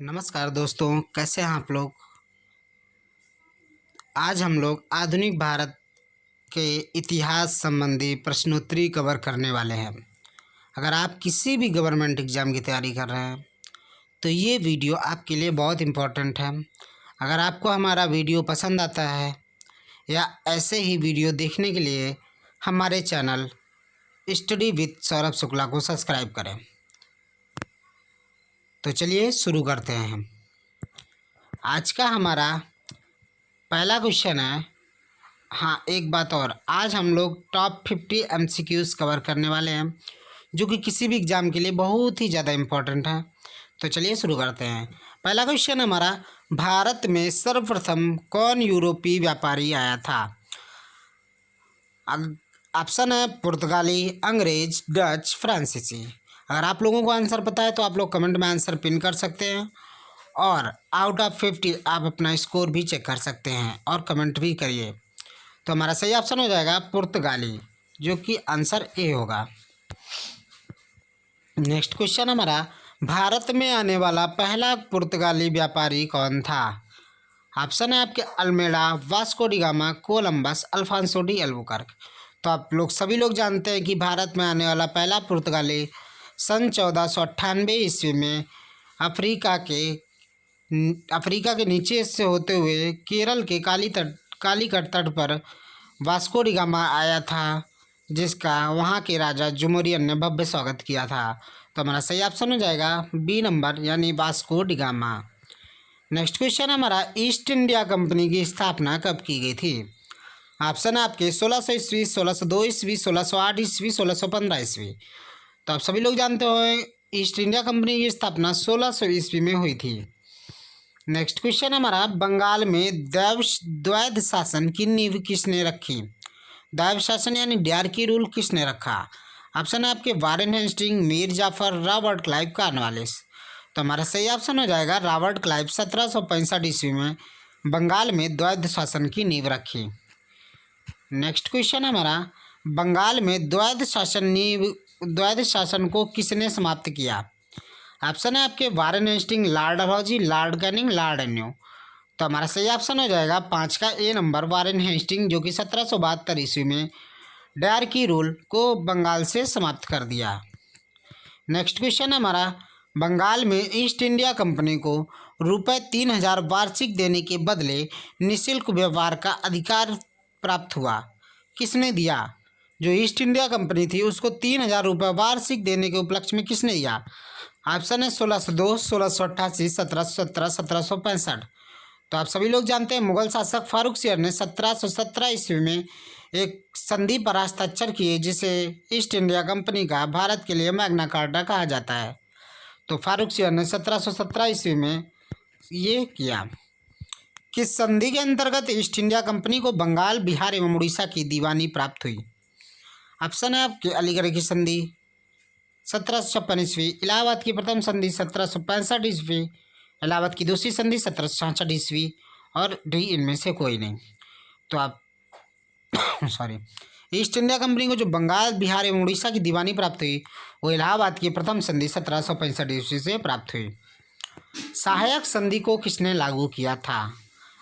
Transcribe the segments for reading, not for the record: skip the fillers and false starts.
नमस्कार दोस्तों, कैसे हैं आप लोग। आज हम लोग आधुनिक भारत के इतिहास संबंधी प्रश्नोत्तरी कवर करने वाले हैं। अगर आप किसी भी गवर्नमेंट एग्ज़ाम की तैयारी कर रहे हैं तो ये वीडियो आपके लिए बहुत इम्पोर्टेंट है। अगर आपको हमारा वीडियो पसंद आता है या ऐसे ही वीडियो देखने के लिए हमारे channel study with Saurabh Shukla को सब्सक्राइब करें। तो चलिए शुरू करते हैं हम। आज का हमारा पहला क्वेश्चन है। हाँ, एक बात और, आज हम लोग टॉप 50 MCQs कवर करने वाले हैं जो कि किसी भी एग्ज़ाम के लिए बहुत ही ज़्यादा इम्पोर्टेंट है। तो चलिए शुरू करते हैं। पहला क्वेश्चन हमारा, भारत में सर्वप्रथम कौन यूरोपीय व्यापारी आया था। ऑप्शन है पुर्तगाली, अंग्रेज, डच, फ्रांसीसी। अगर आप लोगों को आंसर पता है तो आप लोग कमेंट में आंसर पिन कर सकते हैं और आउट ऑफ 50 आप अपना स्कोर भी चेक कर सकते हैं और कमेंट भी करिए। तो हमारा सही ऑप्शन हो जाएगा पुर्तगाली, जो कि आंसर ए होगा। नेक्स्ट क्वेश्चन हमारा, भारत में आने वाला पहला पुर्तगाली व्यापारी कौन था। ऑप्शन है आपके Almeida, Vasco da Gama, Columbus, Alfonso de Albuquerque. तो आप लोग सभी लोग जानते हैं कि भारत में आने वाला पहला पुर्तगाली सन 1498 ईस्वी में अफ्रीका के नीचे से होते हुए केरल के कालीकट तट पर वास्को डी गामा आया था, जिसका वहाँ के राजा जुमोरियन ने भव्य स्वागत किया था। तो हमारा सही ऑप्शन हो जाएगा बी नंबर, यानी Vasco da gamma. Next question हमारा, ईस्ट इंडिया कंपनी की स्थापना कब की गई थी। ऑप्शन है आपके 1600 ईस्वी, 1602 ईस्वी, 1608 ईस्वी, 1615 ईस्वी। तो आप सभी लोग जानते हो ईस्ट इंडिया कंपनी की स्थापना 1600 ईस्वी में हुई थी। नेक्स्ट क्वेश्चन हमारा, बंगाल में द्वैध शासन की नींव किसने रखी। द्वैध शासन यानी डायरकी रूल किसने रखा। ऑप्शन है आपके Warren Hasting, Mir Jafar, Robert Clive, Cornwallis. तो हमारा सही ऑप्शन हो जाएगा रॉबर्ट क्लाइव 1765 ईस्वी में बंगाल में द्वैध शासन की नींव रखी। नेक्स्ट क्वेश्चन हमारा, बंगाल में द्वैध शासन को किसने समाप्त किया। ऑप्शन है आपके Warren Hasting, Lord Dalhousie, Lord Canning, Lord एर्न्यू। तो हमारा सही ऑप्शन हो जाएगा 5 का ए नंबर, वारेन हेस्टिंग, जो कि 1772 ईस्वी में डायरकी रूल को बंगाल से समाप्त कर दिया। नेक्स्ट क्वेश्चन हमारा, बंगाल में ईस्ट इंडिया कंपनी को रुपये 3000 वार्षिक देने के बदले निःशुल्क व्यवहार का अधिकार प्राप्त हुआ, किसने दिया। जो ईस्ट इंडिया कंपनी थी उसको 3000 रुपये वार्षिक देने के उपलक्ष्य में किसने दिया। ऑप्शन है 1602, 1688, 1717, 1765। तो आप सभी लोग जानते हैं मुगल शासक फारूक सियर ने 1717 ईस्वी में एक संधि पर हस्ताक्षर किए, जिसे ईस्ट इंडिया कंपनी का भारत के लिए मैग्ना कार्टा कहा जाता है। तो फारूक सियर ने 1717 ईस्वी में ये किया। किस संधि के अंतर्गत ईस्ट इंडिया कंपनी को बंगाल, बिहार एवं उड़ीसा की दीवानी प्राप्त हुई। ऑप्शन है आपके अलीगढ़ की संधि 1756 ईस्वी, इलाहाबाद की प्रथम संधि 1765 ईस्वी, इलाहाबाद की दूसरी संधि 1766 ईस्वी, और डी इनमें से कोई नहीं। तो आप सॉरी, ईस्ट इंडिया कंपनी को जो बंगाल, बिहार एवं उड़ीसा की दीवानी प्राप्त हुई वो इलाहाबाद की प्रथम संधि 1765 ईस्वी से प्राप्त हुई। सहायक संधि को किसने लागू किया था।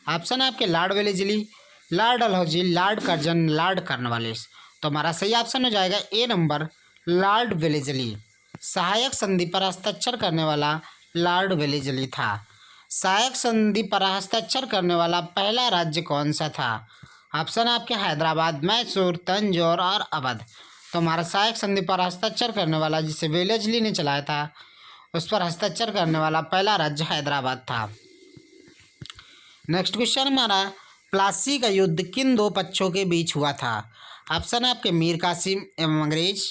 ऑप्शन है आपके Lord Wellesley, Lord Dalhousie, Lord Curzon, Lord Cornwallis. तो हमारा सही ऑप्शन हो जाएगा ए नंबर, लॉर्ड वेलेस्ली। सहायक संधि पर हस्ताक्षर करने वाला लॉर्ड वेलेस्ली था। सहायक संधि पर हस्ताक्षर करने वाला पहला राज्य कौन सा था। ऑप्शन है आपके हैदराबाद, मैसूर, तंजौर और अवध। तो हमारा सहायक संधि पर हस्ताक्षर करने वाला, जिसे वेलेस्ली ने चलाया था, उस पर हस्ताक्षर करने वाला पहला राज्य हैदराबाद था। नेक्स्ट क्वेश्चन हमारा, प्लासी का युद्ध किन दो पक्षों के बीच हुआ था। ऑप्शन है आपके मीर कासिम एवं अंग्रेज,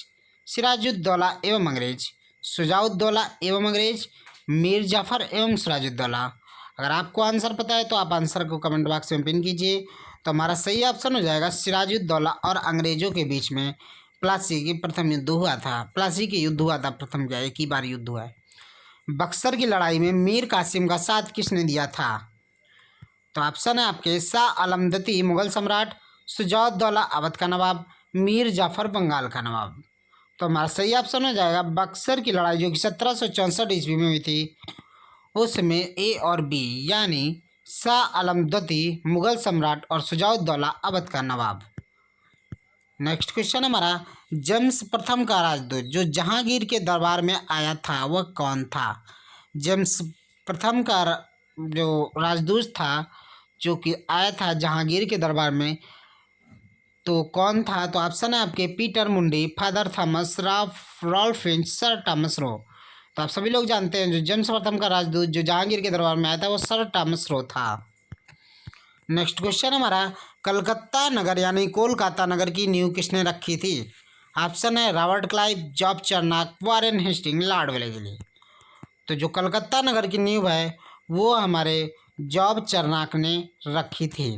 सिराजुद्दौला एवं अंग्रेज, शुजाउद्दौला एवं अंग्रेज, मीर जाफर एवं सिराजुद्दौला। अगर आपको आंसर पता है तो आप आंसर को कमेंट बॉक्स में पिन कीजिए। तो हमारा सही ऑप्शन हो जाएगा सिराजुद्दौला और अंग्रेजों के बीच में प्लासी की प्रथम युद्ध हुआ था। प्लासी के युद्ध हुआ था प्रथम, क्या एक ही बार युद्ध हुआ है। बक्सर की लड़ाई में मीर कासिम का साथ किसने दिया था। तो ऑप्शन है आपके शाह आलम द्वितीय मुगल सम्राट, शुजाउद्दौला अवध का नवाब, मीर जाफर बंगाल का नवाब। तो हमारा सही ऑप्शन हो जाएगा बक्सर की लड़ाई, जो कि 1764 ईस्वी में हुई थी, उसमें ए और बी, यानी शाह आलम द्वितीय मुगल सम्राट और शुजाउद्दौला अवध का नवाब। नेक्स्ट क्वेश्चन हमारा, जेम्स प्रथम का राजदूत जो जहांगीर के दरबार में आया था वह कौन था? जेम्स प्रथम का जो राजदूत था जो कि आया था जहांगीर के दरबार में, तो कौन था? तो ऑप्शन है आपके Peter Mundy, Father Thomas, Ralph Fitch, Sir Thomas Roe. तो आप सभी लोग जानते हैं जो जेम्स प्रथम का राजदूत जो जहांगीर के दरबार में आया था वो सर टॉमस रो था। नेक्स्ट क्वेश्चन हमारा, कलकत्ता नगर यानी कोलकाता नगर की नींव किसने रखी थी? ऑप्शन है Robert Clive, Job Charnock, Warren Hasting, Lord Wellesley. तो जो कलकत्ता नगर की नींव है वो हमारे जॉब चर्नाक ने रखी थी।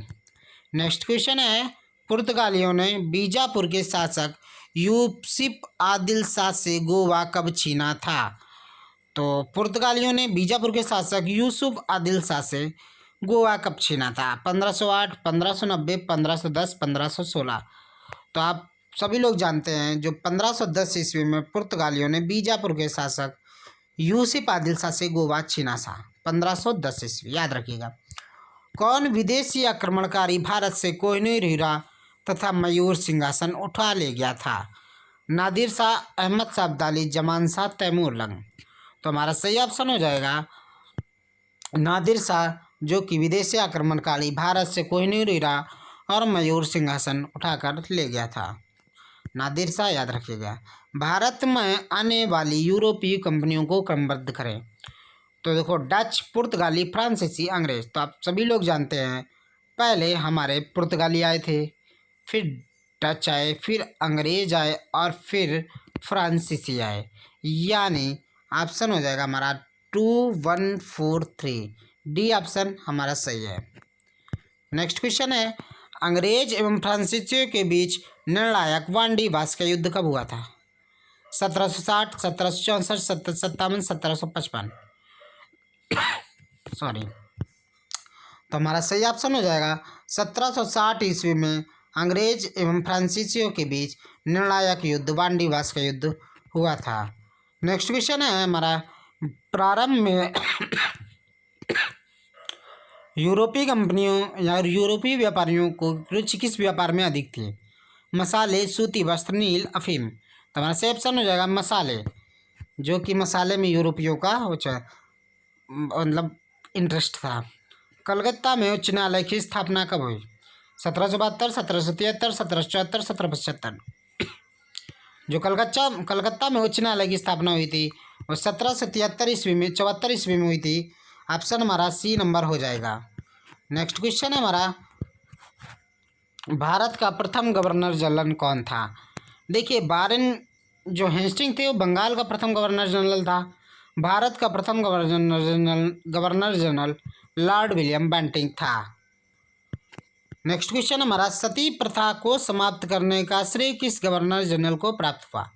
नेक्स्ट क्वेश्चन है, पुर्तगालियों ने बीजापुर के शासक यूसुफ आदिल शाह से गोवा कब छीना था? तो पुर्तगालियों ने बीजापुर के शासक यूसुफ आदिल शाह से गोवा कब छीना था? 1508, 1590, 1510, 1516। तो आप सभी लोग जानते हैं जो 1510 ईस्वी में पुर्तगालियों ने बीजापुर के शासक यूसुफ आदिल शाह से गोवा छीना था। 1510 ईस्वी, याद रखिएगा। कौन विदेशी आक्रमणकारी भारत से कोहिनूर हीरा तथा मयूर सिंहासन उठा ले गया था? नादिर शाह, अहमद शाह अब्दाली, जमान शाह, तैमूर लंग। तो हमारा सही ऑप्शन हो जाएगा नादिर शाह, जो कि विदेशी आक्रमणकारी भारत से कोहिनूर हीरा और मयूर सिंहासन उठाकर ले गया था। नादिर शाह, याद रखिएगा। भारत में आने वाली यूरोपीय कंपनियों को क्रमबद्ध करें। तो देखो, डच, पुर्तगाली, फ्रांसीसी, अंग्रेज। तो आप सभी लोग जानते हैं पहले हमारे पुर्तगाली आए थे, फिर डच आए, फिर अंग्रेज आए और फिर फ्रांसीसी आए, यानी ऑप्शन हो जाएगा हमारा 2143। डी ऑप्शन हमारा सही है। नेक्स्ट क्वेश्चन है, अंग्रेज एवं फ्रांसीसियों के बीच निर्णायक वांडी वास का युद्ध कब हुआ था? 1760, 1764, 1757, 1755। सॉरी। तो हमारा सही ऑप्शन हो जाएगा 1760 ईस्वी में अंग्रेज एवं फ्रांसीसियों के बीच निर्णायक युद्ध वांडी वास का युद्ध हुआ था। नेक्स्ट क्वेश्चन है हमारा, प्रारंभ में यूरोपीय कंपनियों या यूरोपीय व्यापारियों को रुचि किस व्यापार में अधिक थी? मसाले, सूती वस्त्र, नील, अफीम। तो हमारा सही ऑप्शन हो जाएगा मसाले, जो कि मसाले में यूरोपियों का मतलब इंटरेस्ट था। कलकत्ता में उच्च न्यायालय की स्थापना कब हुई? 1772, 1773, 1774, 1775। जो कलकत्ता में उच्च न्यायालय की स्थापना हुई थी वो 1773 ईस्वी में, 74 ईस्वी में हुई थी। ऑप्शन हमारा सी नंबर हो जाएगा। नेक्स्ट क्वेश्चन है हमारा, भारत का प्रथम गवर्नर जनरल कौन था? देखिए, वारेन जो हेस्टिंग थे वो बंगाल का प्रथम गवर्नर जनरल था। भारत का प्रथम governor general Lord William Bentinck था। नेक्स्ट क्वेश्चन हमारा, सती प्रथा को समाप्त करने का श्रेय किस गवर्नर जनरल को प्राप्त हुआ?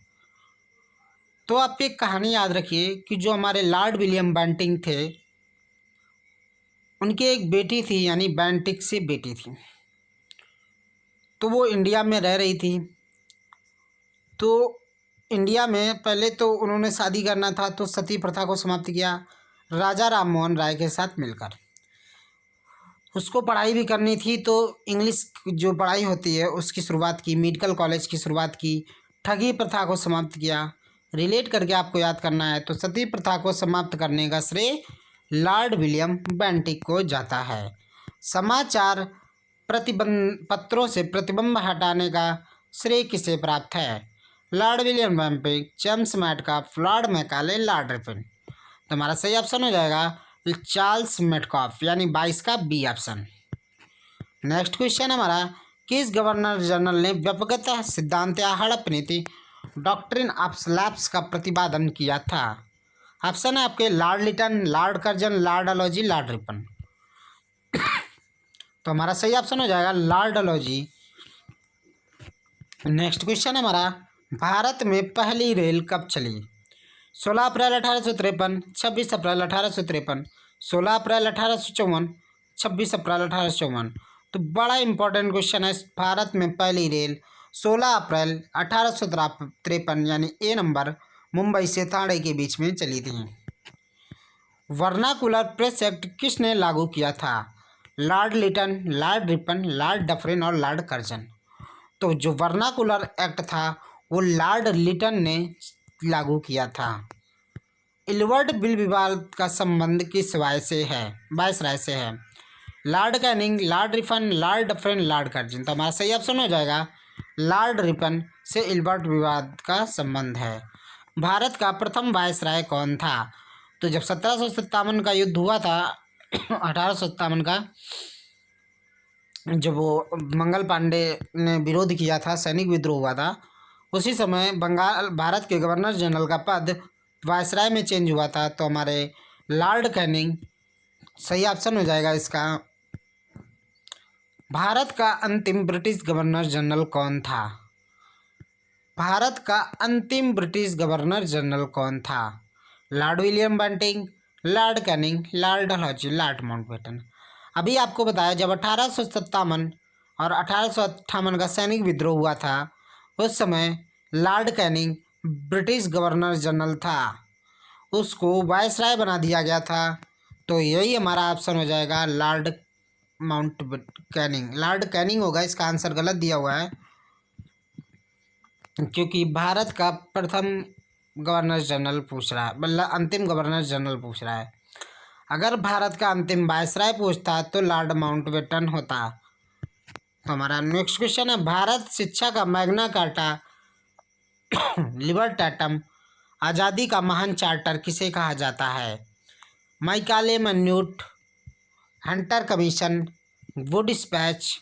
तो आप एक कहानी याद रखिए कि जो हमारे लॉर्ड विलियम बेंटिंक थे उनकी एक बेटी थी, यानी बेंटिक से बेटी थी, तो वो इंडिया में रह रही थी। तो इंडिया में पहले तो उन्होंने शादी करना था तो सती प्रथा को समाप्त किया राजा राम मोहन राय के साथ मिलकर। उसको पढ़ाई भी करनी थी तो इंग्लिश जो पढ़ाई होती है उसकी शुरुआत की, मेडिकल कॉलेज की शुरुआत की, ठगी प्रथा को समाप्त किया। रिलेट करके आपको याद करना है। तो सती प्रथा को समाप्त करने का श्रेय लॉर्ड विलियम बेंटिक को जाता है। समाचार पत्रों से प्रतिबंध हटाने का श्रेय किसे प्राप्त है? Lord William Bentinck, James Metcalfe, Lord Macaulay, Lord Ripon. तो हमारा सही ऑप्शन हो जाएगा चार्ल्स मेटकाफ, यानी 22 का बी ऑप्शन। नेक्स्ट क्वेश्चन हमारा, किस गवर्नर जनरल ने व्यक्तिगत सिद्धांत या हड़प नीति डॉक्ट्रिन ऑफ स्लैब्स का प्रतिपादन किया था? ऑप्शन है आपके Lord Lytton, Lord Curzon, Lord Dalhousie, Lord Ripon. तो हमारा सही ऑप्शन हो जाएगा लॉर्ड डलहौजी। नेक्स्ट क्वेश्चन हमारा, भारत में पहली रेल कब चली? 16 अप्रैल 1853, 26 अप्रैल 1853, 16 अप्रैल 1854, 26 अप्रैल 1854। तो बड़ा इंपॉर्टेंट क्वेश्चन है। भारत में पहली रेल 16 अप्रैल 1853 यानी ए नंबर मुंबई से थाने के बीच में चली थी। वर्नाकुलर प्रेस एक्ट किसने लागू किया था? Lord Lytton, Lord Ripon, Lord Dufferin और लॉर्ड कर्जन। तो जो वर्नाकुलर एक्ट था वो लॉर्ड लिटन ने लागू किया था। इलवर्ट बिल विवाद का संबंध किस वायसराय से है? Lord Canning, Lord Ripon, Lord Dufferin, Lord Curzon. तो हमारा सही ऑप्शन हो जाएगा लॉर्ड रिपन से इलवर्ट विवाद का संबंध है। भारत का प्रथम वायसराय कौन था? तो जब 1757 का युद्ध हुआ था 1857 का, जब वो मंगल पांडे ने विरोध किया था, सैनिक विद्रोह हुआ था, उसी समय भारत के गवर्नर जनरल का पद वायसराय में चेंज हुआ था। तो हमारे लॉर्ड कैनिंग सही ऑप्शन हो जाएगा इसका। भारत का अंतिम ब्रिटिश गवर्नर जनरल कौन था? भारत का अंतिम ब्रिटिश गवर्नर जनरल कौन था? Lord William Bentinck, Lord Canning, Lord Dalhousie, Lord Mountbatten. अभी आपको बताया जब 1857 और 1858 का सैनिक विद्रोह हुआ था, उस समय Lord Canning British governor general था, उसको वायसराय बना दिया गया था। तो यही हमारा ऑप्शन हो जाएगा लॉर्ड कैनिंग। लॉर्ड कैनिंग होगा, इसका आंसर गलत दिया हुआ है क्योंकि भारत का प्रथम गवर्नर जनरल पूछ रहा है, मतलब अंतिम गवर्नर जनरल पूछ रहा है। अगर भारत का अंतिम वायसराय पूछता तो लॉर्ड माउंटबेटन होता। तो हमारा नेक्स्ट क्वेश्चन है, भारत शिक्षा का मैग्ना कार्टा लिबर्टाटम, आज़ादी का महान चार्टर किसे कहा जाता है? Macaulay minute, Hunter commission, Wood dispatch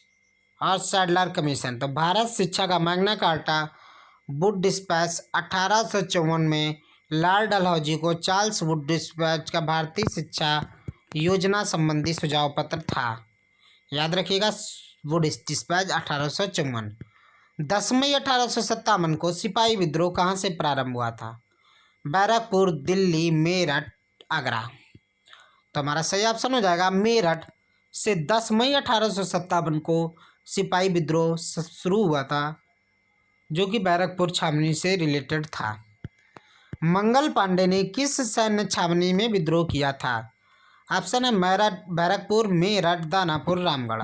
और सैडलर कमीशन। तो भारत शिक्षा का मैग्ना कार्टा वुड डिस्पैच 1854 में लॉर्ड डलहौजी को चार्ल्स वुड डिस्पैच का भारतीय शिक्षा योजना संबंधी सुझाव पत्र था। याद रखिएगा, वुड डिस्पैच 1854। 10 मई 1857 को सिपाही विद्रोह कहाँ से प्रारंभ हुआ था? बैरकपुर, दिल्ली, मेरठ, आगरा। तो हमारा सही ऑप्शन हो जाएगा मेरठ से 10 मई 1857 को सिपाही विद्रोह शुरू हुआ था, जो कि बैरकपुर छावनी से रिलेटेड था। मंगल पांडे ने किस सैन्य छावनी में विद्रोह किया था? ऑप्शन है बैरकपुर, मेरठ, दानापुर, रामगढ़।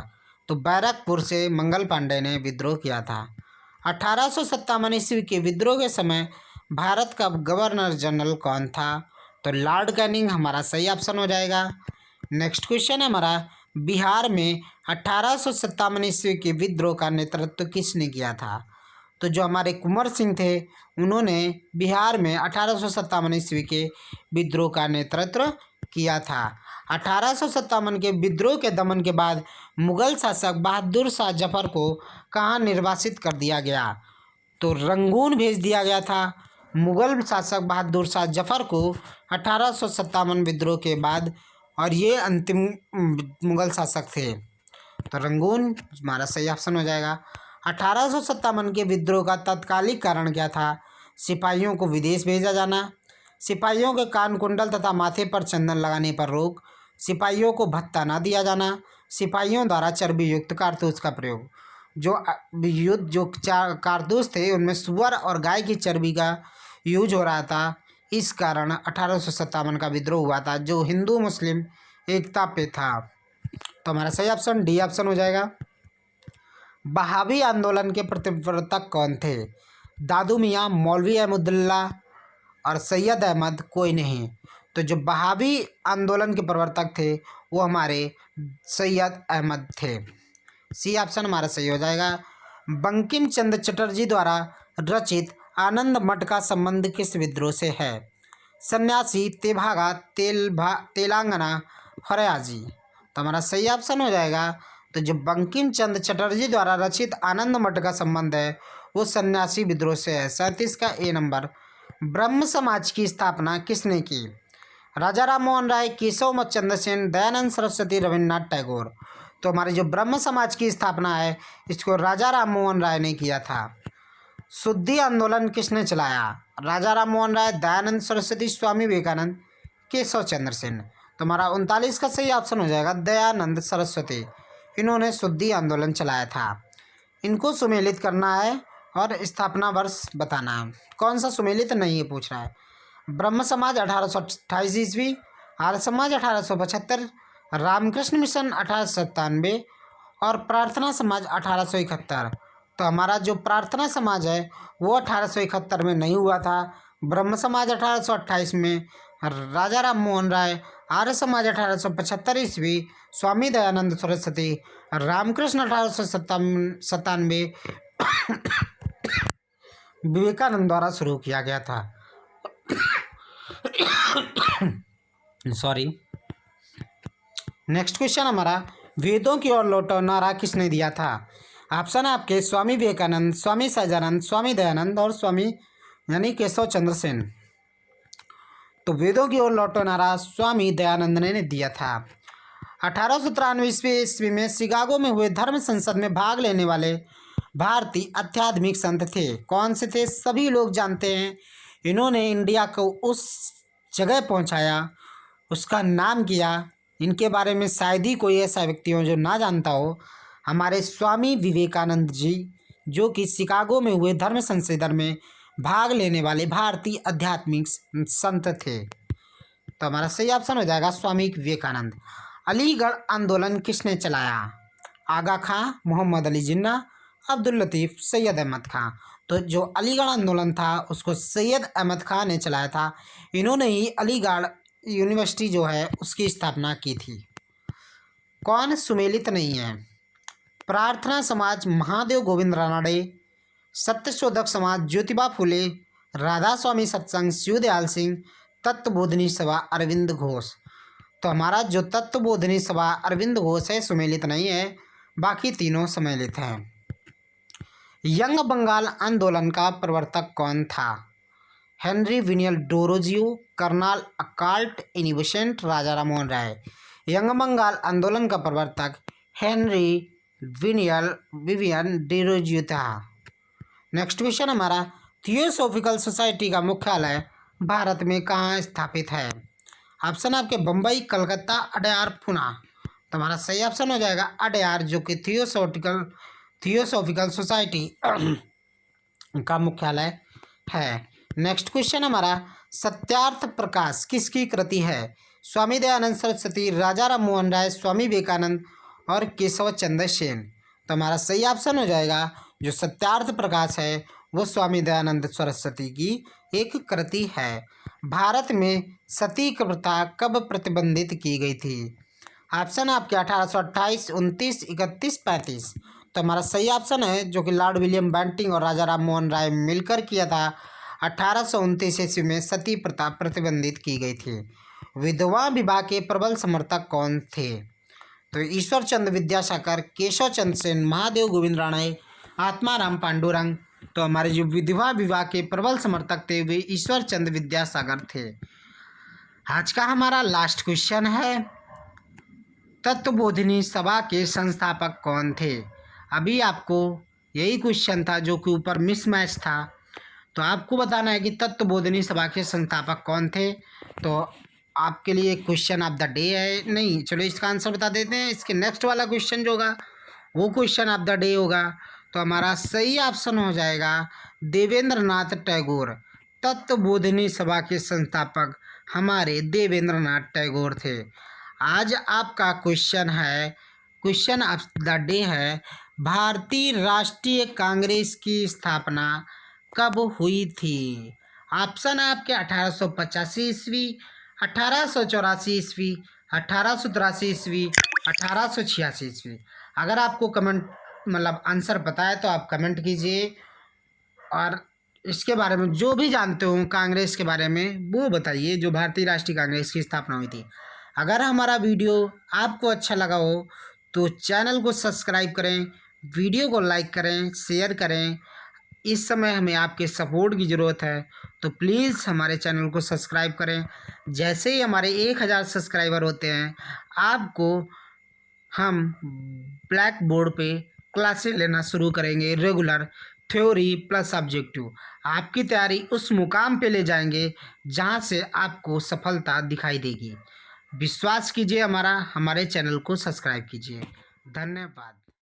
तो बैरकपुर से मंगल पांडे ने विद्रोह किया था। 1857 ईस्वी के विद्रोह के समय भारत का गवर्नर जनरल कौन था? तो लॉर्ड कैनिंग हमारा सही ऑप्शन हो जाएगा। नेक्स्ट क्वेश्चन है हमारा, बिहार में 1857 ईस्वी के विद्रोह का नेतृत्व किसने किया था? तो जो हमारे कुंवर सिंह थे, उन्होंने बिहार में 1857 ईस्वी के विद्रोह का नेतृत्व किया था। 1857 के विद्रोह के दमन के बाद मुगल शासक बहादुर शाह जफर को कहाँ निर्वासित कर दिया गया? तो रंगून भेज दिया गया था मुगल शासक बहादुर शाह जफर को 1857 विद्रोह के बाद, और ये अंतिम मुगल शासक थे। तो रंगून हमारा सही ऑप्शन हो जाएगा। 1857 के विद्रोह का तत्कालिक कारण क्या था? सिपाहियों को विदेश भेजा जाना, सिपाहियों के कान कुंडल तथा माथे पर चंदन लगाने पर रोक, सिपाहियों को भत्ता न दिया जाना, सिपाहियों द्वारा चर्बी युक्त कारतूस का प्रयोग। जो कारतूस थे उनमें सुअर और गाय की चर्बी का यूज हो रहा था, इस कारण 1857 का विद्रोह हुआ था, जो हिंदू मुस्लिम एकता पे था। तो हमारा सही ऑप्शन डी ऑप्शन हो जाएगा। बहावी आंदोलन के प्रतिवर्तक कौन थे? दादू मियाँ, मौलवी अहमदुल्ला और सैयद अहमद, कोई नहीं। तो जो बहावी आंदोलन के प्रवर्तक थे वो हमारे सैयद अहमद थे। सी ऑप्शन हमारा सही हो जाएगा। बंकिम चंद्र चटर्जी द्वारा रचित आनंद मठ का संबंध किस विद्रोह से है? सन्यासी, तेभागा, तेलंगाना, फरियाजी। तो हमारा सही ऑप्शन हो जाएगा। तो जो बंकिम चंद्र चटर्जी द्वारा रचित आनंद मठ का संबंध है वो सन्यासी विद्रोह से है। 37 का ए नंबर। ब्रह्म समाज की स्थापना किसने की? राजा राम मोहन राय, केशव चंद्र सेन, दयानंद सरस्वती, रविन्द्रनाथ टैगोर। तो हमारे जो ब्रह्म समाज की स्थापना है इसको राजा राम मोहन राय ने किया था। शुद्धि आंदोलन किसने चलाया? राजा राम मोहन राय, दयानंद सरस्वती, स्वामी विवेकानंद, केशव चंद्र सेन। तो हमारा 39 का सही ऑप्शन हो जाएगा दयानंद सरस्वती। इन्होंने शुद्धि आंदोलन चलाया था। इनको सुमेलित करना है और स्थापना वर्ष बताना है। कौन सा सुमेलित नहीं है पूछ रहा है। ब्रह्म समाज 1828 ईस्वी, आर्य समाज 1875, रामकृष्ण मिशन 1897 और प्रार्थना समाज 1871। तो हमारा जो प्रार्थना समाज है वो 1871 में नहीं हुआ था। ब्रह्म समाज 1828 में, राजा राम मोहन राय। आर्य समाज 1875 ईस्वी, स्वामी दयानंद सरस्वती। रामकृष्ण 1897, विवेकानंद द्वारा शुरू किया गया था। सॉरी। नेक्स्ट क्वेश्चन हमारा, वेदों की ओर लौटो नारा किसने दिया था? ऑप्शन है आपके स्वामी विवेकानंद, स्वामी सहजानंद, स्वामी दयानंद और स्वामी यानी केशव चंद्र सेन। तो वेदों की ओर लौटो नारा स्वामी दयानंद ने दिया था। 1893 ईस्वी में शिकागो में हुए धर्म संसद में भाग लेने वाले भारतीय आध्यात्मिक संत थे। कौन से थे? सभी लोग जानते हैं। इन्होंने इंडिया को उस जगह पहुंचाया, उसका नाम किया। इनके बारे में शायद ही कोई ऐसा व्यक्ति हो जो ना जानता हो। हमारे स्वामी विवेकानंद जी, जो कि शिकागो में हुए धर्म संशोधन में भाग लेने वाले भारतीय आध्यात्मिक संत थे। तो हमारा सही ऑप्शन हो जाएगा स्वामी विवेकानंद। अलीगढ़ आंदोलन किसने चलाया? आगा खां, मोहम्मद अली जिन्ना, अब्दुल लतीफ़, सैयद अहमद खां। तो जो अलीगढ़ आंदोलन था उसको सैयद अहमद खां ने चलाया था। इन्होंने ही अलीगढ़ यूनिवर्सिटी जो है उसकी स्थापना की थी। कौन सुमेलित नहीं है? प्रार्थना समाज महादेव गोविंद रानड़े, सत्यशोधक समाज ज्योतिबा फुले, राधा स्वामी सत्संग शिवदयाल सिंह, तत्वबोधिनी सभा अरविंद घोष। तो हमारा जो तत्वबोधिनी सभा अरविंद घोष है सुमेलित नहीं है, बाकी तीनों सम्मिलित हैं। यंग बंगाल आंदोलन का प्रवर्तक कौन था? हेनरी विनियल डोरोजियो, कर्नल अकाल्ट इनिबेसेंट, राजा राम मोहन राय। यंग बंगाल आंदोलन का प्रवर्तक हेनरी विवियन डोरोजियो था। नेक्स्ट क्वेश्चन हमारा, थियोसॉफिकल सोसाइटी का मुख्यालय भारत में कहाँ स्थापित है? ऑप्शन आपके बम्बई, कलकत्ता, अडयार, पुणे। तो हमारा सही ऑप्शन हो जाएगा अडयार, जो कि थियोसॉफिकल सोसाइटी का मुख्यालय है। नेक्स्ट क्वेश्चन हमारा, सत्यार्थ प्रकाश किसकी कृति है? स्वामी दयानंद सरस्वती, राजा राम मोहन राय, स्वामी विवेकानंद और केशव चंद्र सेन। तो हमारा सही ऑप्शन हो जाएगा जो सत्यार्थ प्रकाश है वो स्वामी दयानंद सरस्वती की एक कृति है। भारत में सती प्रथा कब प्रतिबंधित की गई थी? ऑप्शन आपके 1828, 29, 31, 35। तो हमारा सही ऑप्शन है जो कि लॉर्ड विलियम बेंटिंग और राजा राम मोहन राय मिलकर किया था। 1829 ईस्वी में सती प्रथा प्रतिबंधित की गई थी। विधवा विवाह के प्रबल समर्थक कौन थे? तो ईश्वर चंद्र विद्यासागर, केशव चंद्र सेन, महादेव गोविंद रानड़े, आत्माराम पांडुरंग। तो हमारे जो विधवा विवाह के प्रबल समर्थक थे वे ईश्वर चंद्र विद्यासागर थे। आज का हमारा लास्ट क्वेश्चन है, तत्वबोधिनी सभा के संस्थापक कौन थे? अभी आपको यही क्वेश्चन था जो कि ऊपर मिसमैच था, तो आपको बताना है कि तत्वबोधिनी सभा के संस्थापक कौन थे। तो आपके लिए क्वेश्चन ऑफ द डे है, नहीं चलो इसका आंसर बता देते हैं। इसके नेक्स्ट वाला क्वेश्चन जो होगा वो क्वेश्चन ऑफ द डे होगा। तो हमारा सही ऑप्शन हो जाएगा देवेंद्र नाथ टैगोर। तत्वबोधिनी सभा के संस्थापक हमारे देवेंद्र नाथ टैगोर थे। आज आपका क्वेश्चन है, क्वेश्चन ऑफ द डे है, भारतीय राष्ट्रीय कांग्रेस की स्थापना कब हुई थी? ऑप्शन है आपके 1885 ईस्वी, 1884 ईस्वी, 1883 ईस्वी, 1886 ईस्वी। अगर आपको कमेंट मतलब आंसर पता है तो आप कमेंट कीजिए, और इसके बारे में जो भी जानते हो कांग्रेस के बारे में वो बताइए, जो भारतीय राष्ट्रीय कांग्रेस की स्थापना हुई थी। अगर हमारा वीडियो आपको अच्छा लगा हो तो चैनल को सब्सक्राइब करें, वीडियो को लाइक करें, शेयर करें। इस समय हमें आपके सपोर्ट की ज़रूरत है, तो प्लीज़ हमारे चैनल को सब्सक्राइब करें। जैसे ही हमारे 1000 सब्सक्राइबर होते हैं आपको हम ब्लैक बोर्ड पे क्लासेस लेना शुरू करेंगे, रेगुलर थ्योरी प्लस ऑब्जेक्टिव। आपकी तैयारी उस मुकाम पे ले जाएंगे जहाँ से आपको सफलता दिखाई देगी। विश्वास कीजिए हमारे चैनल को सब्सक्राइब कीजिए। धन्यवाद।